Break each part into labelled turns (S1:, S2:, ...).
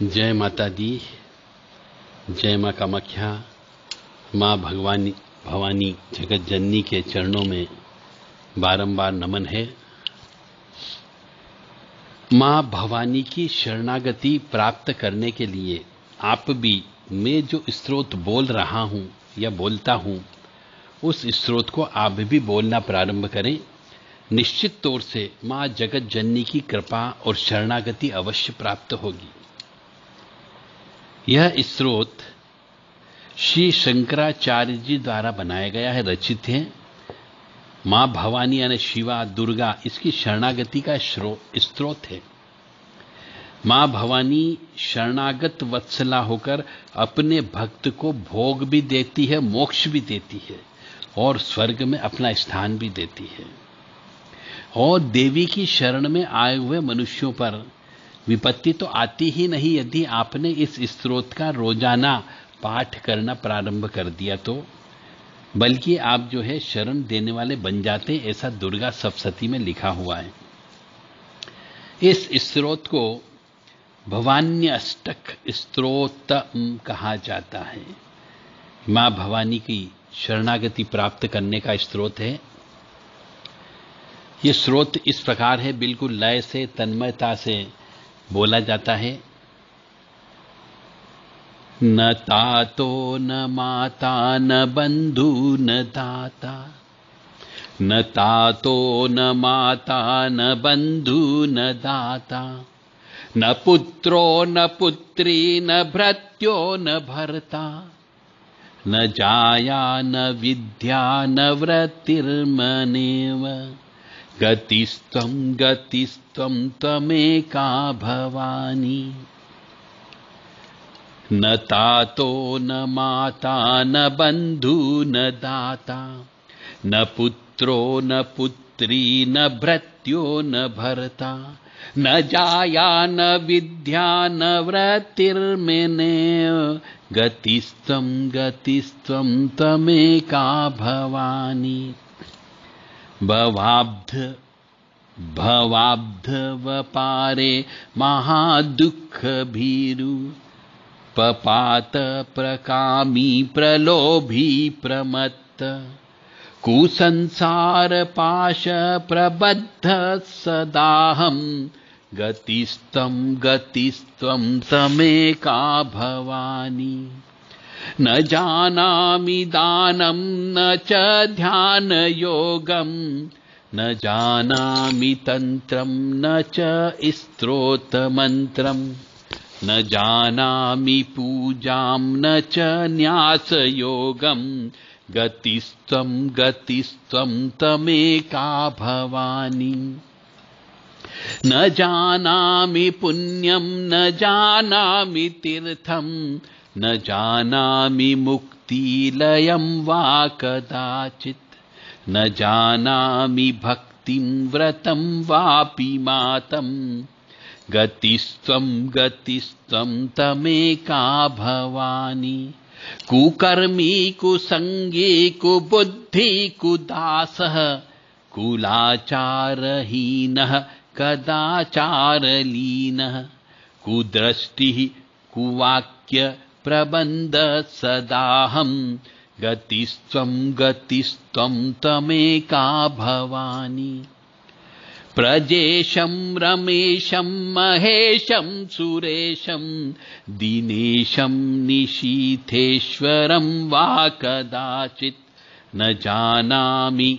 S1: जय माता दी, जय माँ कामाख्या। माँ भवानी जगत जननी के चरणों में बारंबार नमन है। माँ भवानी की शरणागति प्राप्त करने के लिए आप भी, मैं जो स्रोत बोल रहा हूं या बोलता हूं, उस स्रोत को आप भी बोलना प्रारंभ करें। निश्चित तौर से माँ जगत जननी की कृपा और शरणागति अवश्य प्राप्त होगी। यह स्रोत श्री शंकराचार्य जी द्वारा बनाया गया है, रचित है। मां भवानी यानी शिवा, दुर्गा, इसकी शरणागति का स्रोत है। मां भवानी शरणागत वत्सला होकर अपने भक्त को भोग भी देती है, मोक्ष भी देती है और स्वर्ग में अपना स्थान भी देती है। और देवी की शरण में आए हुए मनुष्यों पर विपत्ति तो आती ही नहीं यदि आपने इस स्रोत का रोजाना पाठ करना प्रारंभ कर दिया तो, बल्कि आप जो है शरण देने वाले बन जाते, ऐसा दुर्गा सप्तशती में लिखा हुआ है। इस स्रोत को भवान्यष्टक स्तोत्र कहा जाता है। मां भवानी की शरणागति प्राप्त करने का स्रोत है। यह स्रोत इस प्रकार है, बिल्कुल लय से, तन्मयता से बोला जाता है। न तातो न माता न बंधु न दाता, न तातो न माता न बंधु न दाता, न पुत्रो न पुत्री न भृत्यो न भर्ता, न जाया न विद्या न वृत्तिर्मनेव, गतिस्त्वं त्वमेका भवानी। न तातो न माता न बंधु न दाता, न पुत्रो न पुत्री न भृत्यो न भर्ता, न जाया न विद्या न वृत्तिर्मनेव, गतिस्त्वं त्वमेका भवानी। भवाब्धवपारे महादुःख भीरु, पपात प्रकामी प्रलोभी प्रमत्त, कुसंसार पाश प्रबद्ध सदाहं, गतिस्त्वं तमेका भवानी। न जानामि दानं न च ध्यान योगं, न जानामि तंत्रं न च स्तोत्र मंत्रं, न जानामि पूजां न च न्यास योगं, गतिस्त्वं तमेका भवानी। न जानामि पुण्यं न जानामि तीर्थं, न जानामि मुक्तिलयं वा कदाचित्, न जानामि भक्तिं व्रतं वापि मातं, गतिस्त्वं तमेका भवानी। कुकर्मी कुसंगी कुबुद्धि कुदासः, कुलाचारहीनः कदाचारलीनः, कुदृष्टिः कुवाक्य प्रबंध सदाहं, गतिस्त्वं तमेका भवानी। प्रजेशं रमेशं महेशं सुरेशं, दिनेशं निशीथेश्वरं वा कदाचित्, न जानामि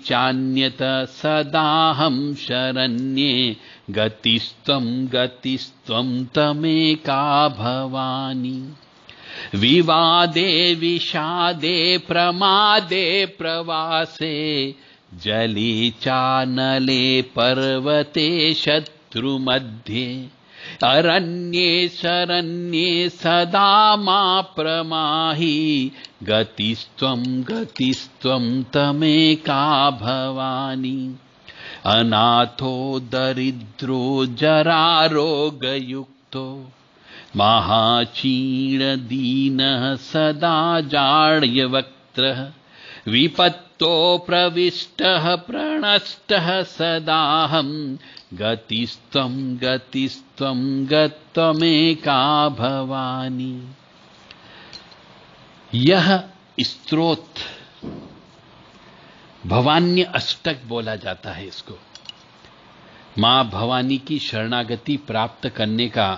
S1: चान्यत सदाहं शरण्ये, गतिस्त्वं तमेका भवानी। विवादे विषादे प्रमादे प्रवासे, जले चानले पर्वते शत्रुमध्ये, अरण्ये शरण्ये सदा मा प्रमाहि, गतिस्त्वं तमेका भवानी। अनाथो दरिद्रो जरारोगयुक्तो, महाक्षीणदीनः सदा जाड्यवक्त्रः, विपत्तो प्रविष्टः प्रणष्टः सदाहं, गतिस्त्वं गतिस्त्वं गत्वमेका भवानी। यह स्तोत्र भवान्य अष्टक बोला जाता है। इसको मां भवानी की शरणागति प्राप्त करने का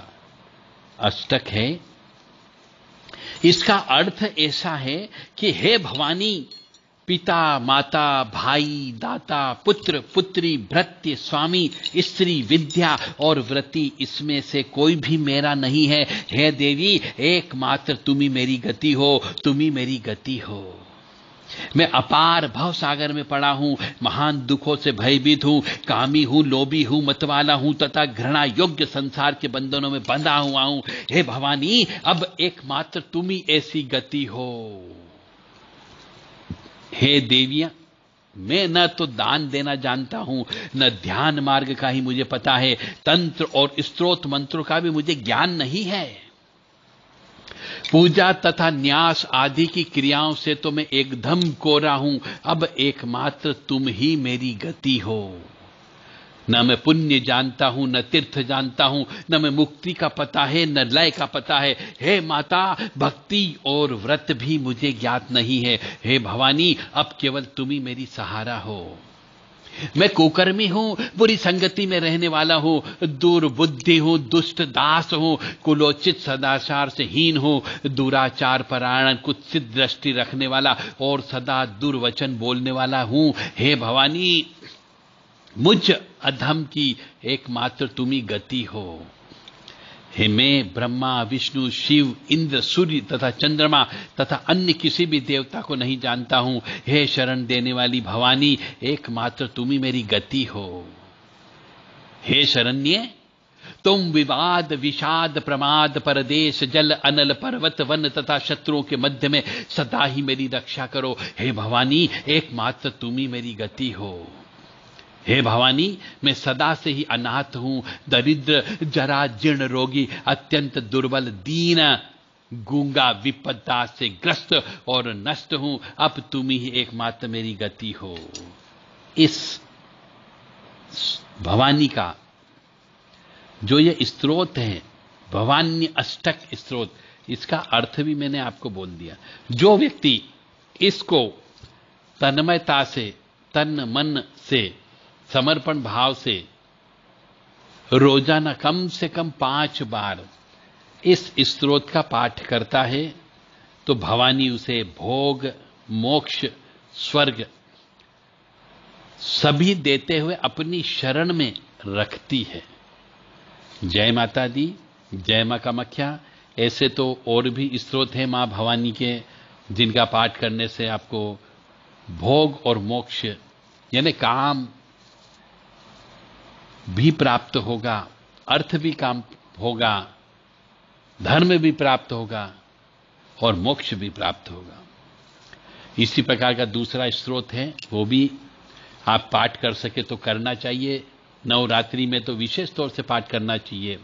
S1: अष्टक है। इसका अर्थ ऐसा है कि हे भवानी, पिता, माता, भाई, दाता, पुत्र, पुत्री, भृत्य, स्वामी, स्त्री, विद्या और व्रति, इसमें से कोई भी मेरा नहीं है। हे देवी, एकमात्र तुम ही मेरी गति हो, तुम ही मेरी गति हो। मैं अपार भव सागर में पड़ा हूं, महान दुखों से भयभीत हूं, कामी हूं, लोभी हूं, मतवाला हूं तथा घृणा योग्य संसार के बंधनों में बंधा हुआ हूं। हे भवानी, अब एकमात्र तुम ही ऐसी गति हो। हे देवियां, मैं न तो दान देना जानता हूं, न ध्यान मार्ग का ही मुझे पता है, तंत्र और स्तोत्र मंत्रों का भी मुझे ज्ञान नहीं है। पूजा तथा न्यास आदि की क्रियाओं से तो मैं एकदम कोरा हूं। अब एकमात्र तुम ही मेरी गति हो। न मैं पुण्य जानता हूं, न तीर्थ जानता हूं, न मैं मुक्ति का पता है, न लय का पता है। हे माता, भक्ति और व्रत भी मुझे ज्ञात नहीं है। हे भवानी, अब केवल तुम ही मेरी सहारा हो। मैं कुकर्मी हूं, बुरी संगति में रहने वाला हूं, दुर्बुद्धि हूं, दुष्ट दास हूं, कुलोचित सदाचार से हीन हूं, दुराचार परायण, कुत्सित दृष्टि रखने वाला और सदा दुर्वचन बोलने वाला हूं। हे भवानी, मुझ अधम की एकमात्र तुम ही गति हो। हे मैं ब्रह्मा, विष्णु, शिव, इंद्र, सूर्य तथा चंद्रमा तथा अन्य किसी भी देवता को नहीं जानता हूं। हे शरण देने वाली भवानी, एकमात्र तुम ही मेरी गति हो। हे शरण्ये, तुम विवाद, विषाद, प्रमाद, परदेश, जल, अनल, पर्वत, वन तथा शत्रुओं के मध्य में सदा ही मेरी रक्षा करो। हे भवानी, एकमात्र तुम ही मेरी गति हो। हे भवानी, मैं सदा से ही अनाथ हूं, दरिद्र, जरा जीर्ण रोगी, अत्यंत दुर्बल, दीन, गूंगा, विपदा से ग्रस्त और नष्ट हूं। अब तुम ही एकमात्र मेरी गति हो। इस भवानी का जो ये स्तोत्र है, भवान्य अष्टक स्तोत्र, इसका अर्थ भी मैंने आपको बोल दिया। जो व्यक्ति इसको तन्मयता से, तन मन से, समर्पण भाव से रोजाना कम से कम 5 बार इस स्तोत्र का पाठ करता है तो भवानी उसे भोग, मोक्ष, स्वर्ग सभी देते हुए अपनी शरण में रखती है। जय माता दी, जय मां कामाख्या। ऐसे तो और भी स्तोत्र हैं मां भवानी के, जिनका पाठ करने से आपको भोग और मोक्ष यानी काम भी प्राप्त होगा, अर्थ भी काम होगा, धर्म भी प्राप्त होगा और मोक्ष भी प्राप्त होगा। इसी प्रकार का दूसरा स्तोत्र है, वो भी आप पाठ कर सके तो करना चाहिए। नवरात्रि में तो विशेष तौर से पाठ करना चाहिए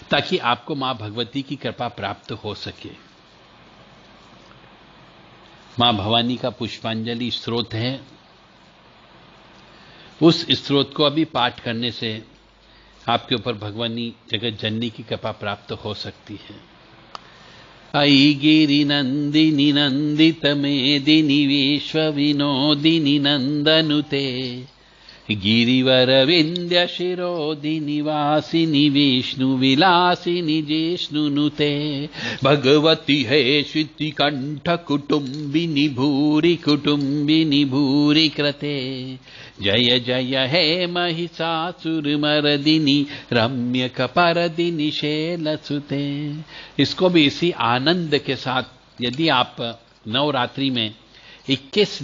S1: ताकि आपको मां भगवती की कृपा प्राप्त हो सके। मां भवानी का पुष्पांजलि स्तोत्र है। उस स्तोत्र को अभी पाठ करने से आपके ऊपर भगवानी जगत जननी की कृपा प्राप्त हो सकती है। अयि गिरि नंदिनी नंदित मेदिनी विश्व विनोदिनी नंदनुते, गिरिवर विंध्य शिरोदिनी वासिनी विष्णु विलासिनी जिष्णुनुते, भगवती है श्रुति कंठ कुटुंबिनी भूरि कुटुंबिनी भूरि कृते, जय जय हे महिषासुर मर्दिनी रम्य कपरदिनी शैलसुते। इसको भी इसी आनंद के साथ यदि आप नवरात्रि में 21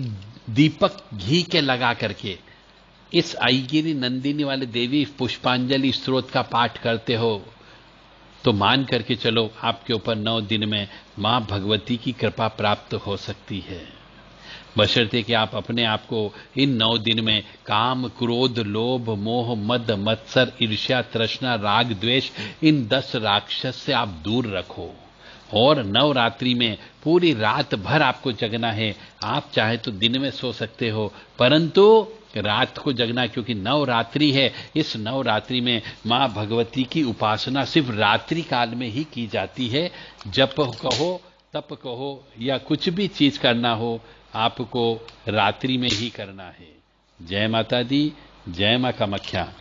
S1: दीपक घी के लगा करके इस अयगिरि नंदिनी वाले देवी पुष्पांजलि स्तोत्र का पाठ करते हो तो मान करके चलो आपके ऊपर 9 दिन में मां भगवती की कृपा प्राप्त हो सकती है, बशर्ते कि आप अपने आप को इन 9 दिन में काम, क्रोध, लोभ, मोह, मद, मत्सर, ईर्ष्या, तृष्णा, राग, द्वेष इन 10 राक्षस से आप दूर रखो। और नवरात्रि में पूरी रात भर आपको जगना है। आप चाहे तो दिन में सो सकते हो, परंतु रात को जगना, क्योंकि नवरात्रि है। इस नवरात्रि में मां भगवती की उपासना सिर्फ रात्रि काल में ही की जाती है। जप कहो, तप कहो, या कुछ भी चीज करना हो, आपको रात्रि में ही करना है। जय माता दी, जय मां कामाख्या।